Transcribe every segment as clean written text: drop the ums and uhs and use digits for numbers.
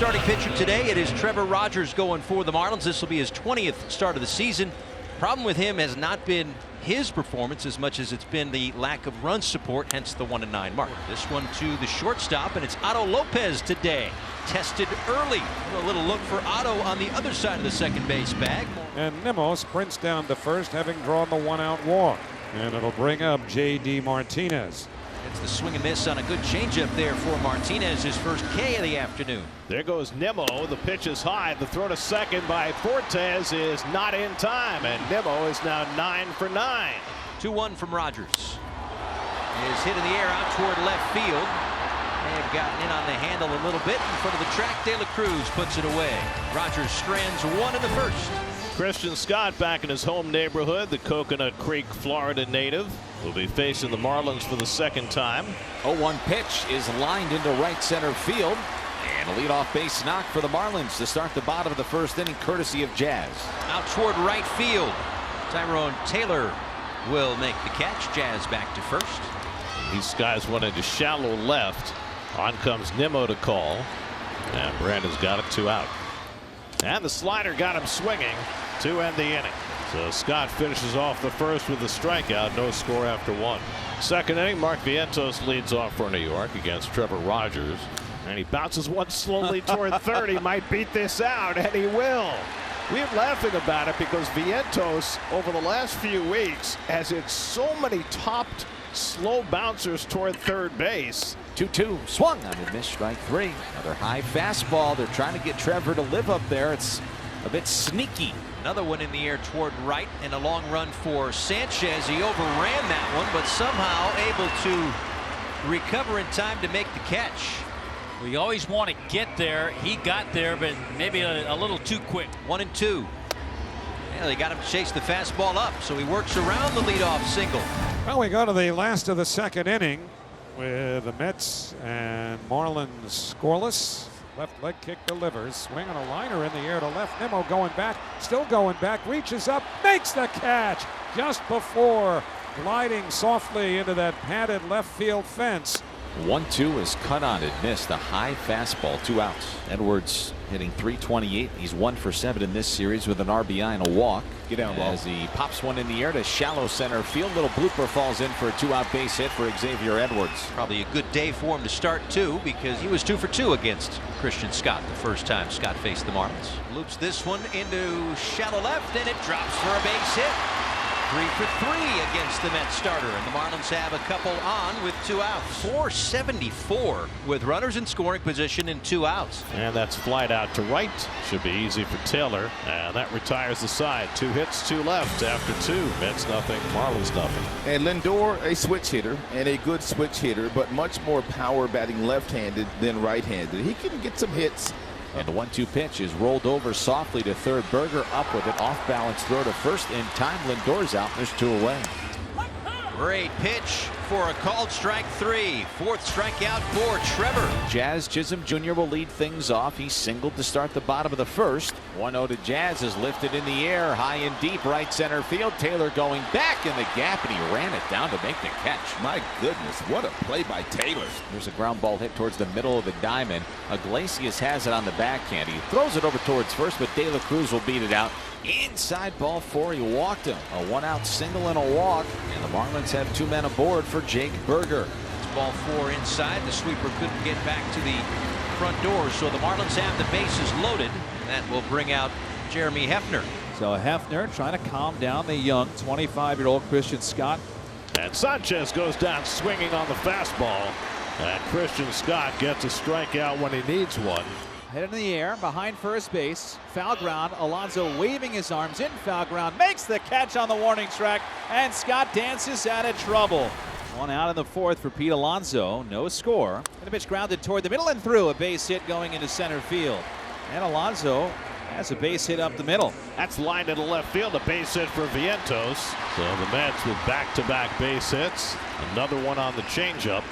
starting pitcher today. It is Trevor Rogers going for the Marlins. This will be his 20th start of the season. Problem with him has not been his performance as much as it's been the lack of run support, hence the 1-9 mark. This one to the shortstop, and it's Otto Lopez today. Tested early. A little look for Otto on the other side of the second base bag. And Nimmo sprints down to first, having drawn the 1-out walk. And it'll bring up J.D. Martinez. It's the swing and miss on a good changeup there for Martinez, his first K of the afternoon. There goes Nimmo. The pitch is high. The throw to second by Fortes is not in time, and Nimmo is now 9 for 9. 2-1 from Rogers. Is hit in the air out toward left field. May have gotten in on the handle a little bit in front of the track. De La Cruz puts it away. Rogers strands one in the first. Christian Scott back in his home neighborhood. The Coconut Creek, Florida native will be facing the Marlins for the second time. 0-1 pitch is lined into right center field. And a leadoff base knock for the Marlins to start the bottom of the first inning, courtesy of Jazz. Out toward right field. Tyrone Taylor will make the catch. Jazz back to first. These guys went into shallow left. On comes Nimmo to call. And Brandon's got it 2 out. And the slider got him swinging to end the inning. So Scott finishes off the first with a strikeout. No score after 1. Second inning, Mark Vientos leads off for New York against Trevor Rogers. And he bounces one slowly toward third. He might beat this out, and he will. We're laughing about it because Vientos, over the last few weeks, has hit so many topped slow bouncers toward third base. 2-2 swung on and missed, strike 3. Another high fastball. They're trying to get Trevor to live up there. It's a bit sneaky. Another one in the air toward right, and a long run for Sanchez. He overran that one, but somehow able to recover in time to make the catch. We always want to get there. He got there, but maybe a little too quick. 1-2. Yeah, they got him to chase the fastball up, so he works around the leadoff single. Well, we go to the last of the second inning with the Mets and Marlins scoreless. Left leg kick delivers. Swing on a liner in the air to left. Nimmo going back, still going back, reaches up, makes the catch just before gliding softly into that padded left field fence. 1-2 is cut on and missed. A high fastball, 2 outs. Edwards hitting .328. He's 1 for 7 in this series with an RBI and a walk. Get down, ball. As he pops one in the air to shallow center field. Little blooper falls in for a 2-out base hit for Xavier Edwards. Probably a good day for him to start too, because he was 2 for 2 against Christian Scott the first time Scott faced the Marlins. Loops this one into shallow left, and it drops for a base hit. 3 for 3 against the Mets starter, and the Marlins have a couple on with 2 outs. 474 with runners in scoring position and 2 outs. And that's flied out to right. Should be easy for Taylor, and that retires the side. 2 hits, 2 left after 2. Mets nothing, Marlins nothing. And Lindor, a switch hitter, and a good switch hitter, but much more power batting left-handed than right-handed. He can get some hits. And the 1-2 pitch is rolled over softly to third. Berger up with an off-balance throw to first. In time, Lindor's out. There's 2 away. Great pitch for a called strike 3. 4th strikeout for Trevor. Jazz Chisholm Jr. will lead things off. He singled to start the bottom of the first. 1-0 to Jazz is lifted in the air, high and deep, right center field. Taylor going back in the gap, and he ran it down to make the catch. My goodness, what a play by Taylor. There's a ground ball hit towards the middle of the diamond. Iglesias has it on the backhand. He throws it over towards first, but De La Cruz will beat it out. Inside ball 4, he walked him. A 1-out single and a walk, and the Marlins have 2 men aboard for Jake Berger. It's ball 4 inside. The sweeper couldn't get back to the front door, so the Marlins have the bases loaded. That will bring out Jeremy Hefner. So Hefner trying to calm down the young 25-year-old Christian Scott. And Sanchez goes down swinging on the fastball. And Christian Scott gets a strikeout when he needs one. Head in the air behind first base. Foul ground. Alonso waving his arms in foul ground. Makes the catch on the warning track. And Scott dances out of trouble. 1 out in the 4th for Pete Alonso. No score. And the pitch grounded toward the middle and through. A base hit going into center field. And Alonso has a base hit up the middle. That's lined into left field. A base hit for Vientos. So the Mets with back-to-back base hits. Another one on the changeup.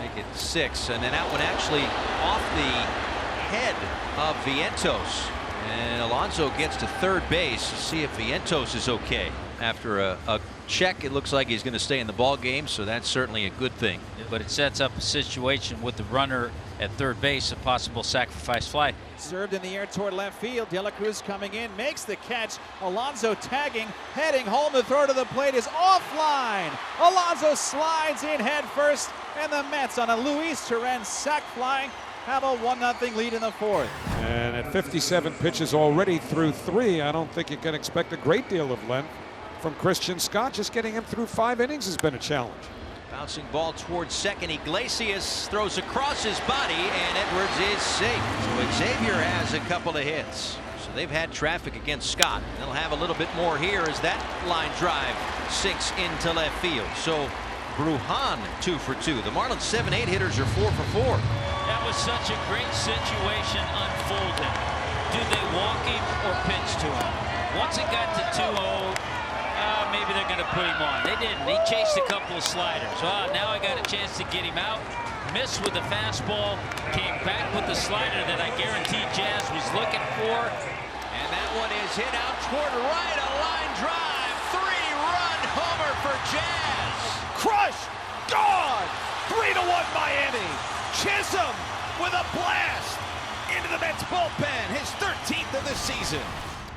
Make it 6, and then that one actually off the head of Vientos, and Alonso gets to third base to see if Vientos is okay. after a check, it looks like he's going to stay in the ball game, so that's certainly a good thing. But it sets up a situation with the runner at third base, a possible sacrifice fly. Served in the air toward left field. De La Cruz coming in, makes the catch. Alonso tagging, heading home. The throw to the plate is offline. Alonso slides in head first, and the Mets on a Luis Torrens sac fly have a 1-0 lead in the fourth. And at 57 pitches already through 3, I don't think you can expect a great deal of length from Christian Scott. Just getting him through 5 innings has been a challenge. Bouncing ball towards second. Iglesias throws across his body, and Edwards is safe. So Xavier has a couple of hits. So they've had traffic against Scott. They'll have a little bit more here as that line drive sinks into left field. So Brujan 2 for 2. The Marlins 7-8 hitters are 4 for 4. That was such a great situation unfolding. Do they walk him or pitch to him? Once it got to 2-0, maybe they're going to put him on. They didn't. He chased a couple of sliders. Now I got a chance to get him out. Missed with the fastball. Came back with the slider that I guarantee Jazz was looking for. And that one is hit out toward right. A line drive. 3-run homer for Jazz. Crush! Gone! 3-1 Miami. Chisholm with a blast into the Mets bullpen. His 13th of the season.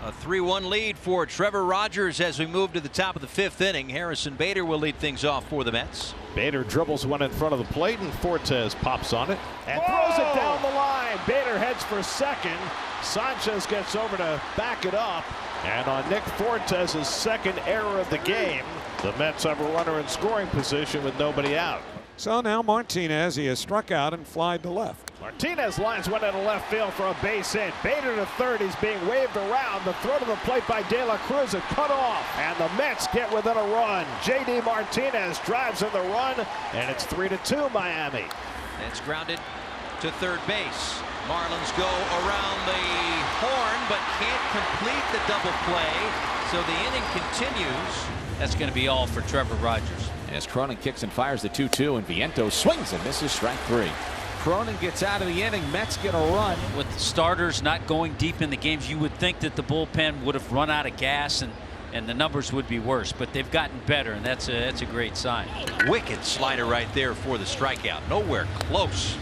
A 3-1 lead for Trevor Rogers as we move to the top of the 5th inning. Harrison Bader will lead things off for the Mets. Bader dribbles one in front of the plate, and Fortes pops on it and throws it down the line. Bader heads for second. Sanchez gets over to back it up. And on Nick Fortes' second error of the game, the Mets have a runner in scoring position with nobody out. So now Martinez, he has struck out and flied to left. Martinez lines one into left field for a base hit. Bader to third. He's being waved around. The throw to the plate by De La Cruz is cut off. And the Mets get within a run. J.D. Martinez drives in the run, and it's 3-2 Miami. That's grounded to third base. Marlins go around the horn but can't complete the double play. So the inning continues. That's going to be all for Trevor Rogers. As Cronin kicks and fires the 2-2, and Vientos swings and misses strike 3. Cronin gets out of the inning. Mets get a run. With the starters not going deep in the games, you would think that the bullpen would have run out of gas and the numbers would be worse, but they've gotten better, and that's a great sign. Wicked slider right there for the strikeout. Nowhere close.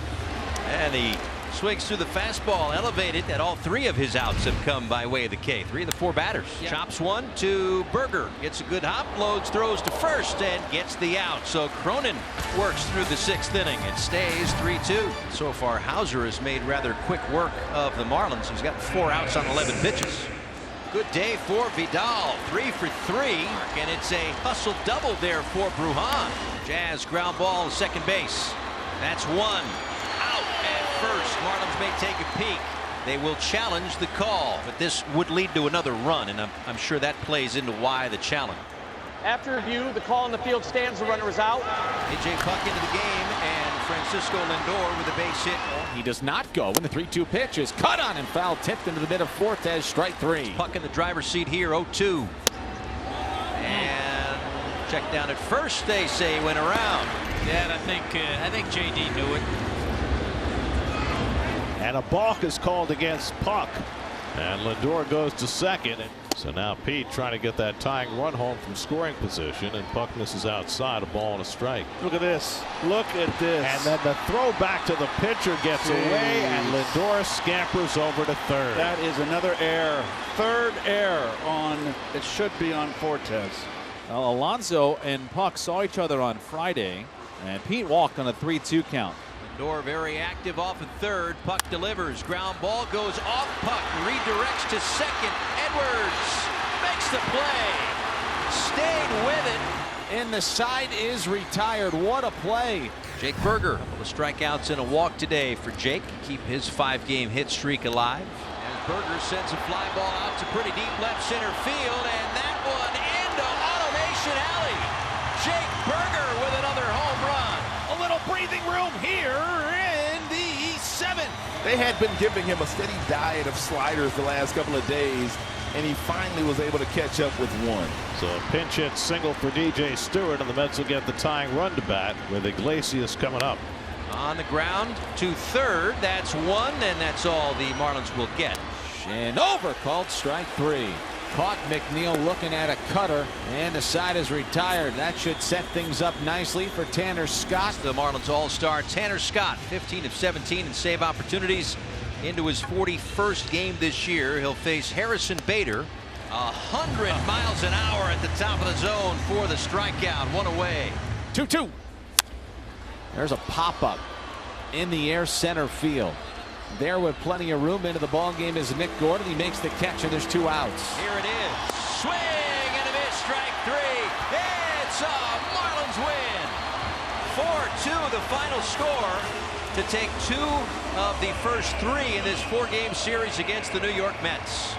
And he swings through the fastball, elevated, and all 3 of his outs have come by way of the K. 3 of the 4 batters. Yeah. Chops one to Berger. Gets a good hop, loads, throws to first, and gets the out. So Cronin works through the 6th inning. It stays 3-2. So far, Hauser has made rather quick work of the Marlins. He's got 4 outs on 11 pitches. Good day for Vidal. 3 for 3. And it's a hustle double there for Brujan. Jazz ground ball to second base. That's 1. First, Marlins may take a peek. They will challenge the call, but this would lead to another run, and I'm sure that plays into why the challenge. After review, the call on the field stands. The runner is out. A.J. Puck into the game, and Francisco Lindor with a base hit. He does not go when the 3-2 pitch is cut on and foul tipped into the mid of Fortes, strike 3. Puck in the driver's seat here, 0-2. And check down at first, they say, went around. Yeah, I think J.D. knew it. And a balk is called against Puck. And Lindor goes to second. And so now Pete trying to get that tying run home from scoring position. And Puck misses outside, a ball and a strike. Look at this. Look at this. And then the throw back to the pitcher gets away. And Lindor scampers over to third. That is another error. Third error on, it should be on Fortes. Well, Alonso and Puck saw each other on Friday, and Pete walked on a 3-2 count. Lindor very active off of third. Puck delivers. Ground ball goes off Puck. Redirects to second. Edwards makes the play. Stayed with it. And the side is retired. What a play. Jake Berger, a couple of strikeouts and a walk today for Jake. Keep his 5-game hit streak alive. As Berger sends a fly ball out to pretty deep left center field. And that one into Automation Alley. Jake Berger with another home run. A little breathing room here in the 7th. They had been giving him a steady diet of sliders the last couple of days, and he finally was able to catch up with one. So a pinch hit single for DJ Stewart, and the Mets will get the tying run to bat with Iglesias coming up. On the ground to third. That's 1, and that's all the Marlins will get. And over called strike 3. Caught McNeil looking at a cutter, and the side is retired. That should set things up nicely for Tanner Scott. The Marlins All-Star Tanner Scott, 15 of 17 in save opportunities into his 41st game this year. He'll face Harrison Bader. 100 miles an hour at the top of the zone for the strikeout. One away. 2-2. There's a pop-up in the air center field. There with plenty of room into the ball game is Nick Gordon. He makes the catch, and there's 2 outs. Here it is. Swing and a miss. Strike 3. It's a Marlins win. 4-2 the final score to take 2 of the first 3 in this 4-game series against the New York Mets.